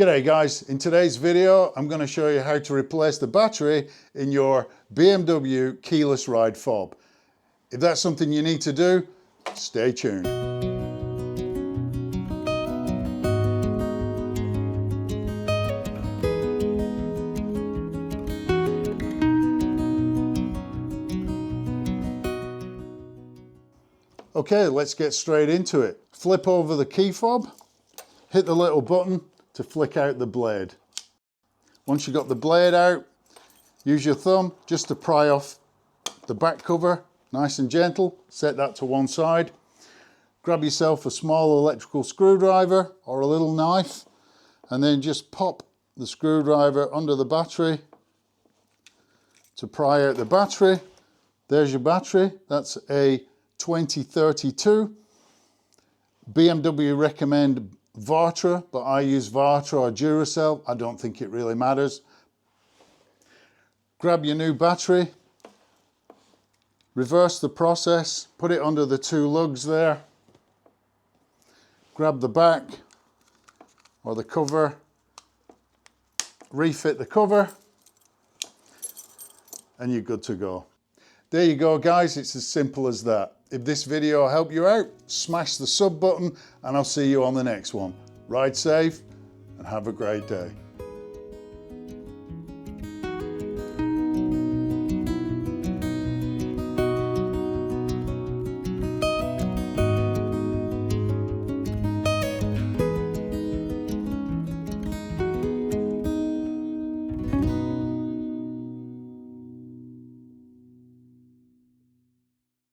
G'day guys, in today's video I'm going to show you how to replace the battery in your BMW keyless ride fob. If that's something you need to do, stay tuned. Okay, let's get straight into it. Flip over the key fob, hit the little button to flick out the blade. Once you've got the blade out, use your thumb just to pry off the back cover, nice and gentle. Set that to one side. Grab yourself a small electrical screwdriver or a little knife, and then just pop the screwdriver under the battery to pry out the battery. There's your battery. That's a 2032. BMW recommend Vatra, but I use Vatra or Duracell. I don't think it really matters. Grab your new battery, reverse the process, put it under the two lugs there, grab the back or the cover, refit the cover, and you're good to go. There you go guys, it's as simple as that. If this video helped you out, smash the sub button and I'll see you on the next one. Ride safe and have a great day.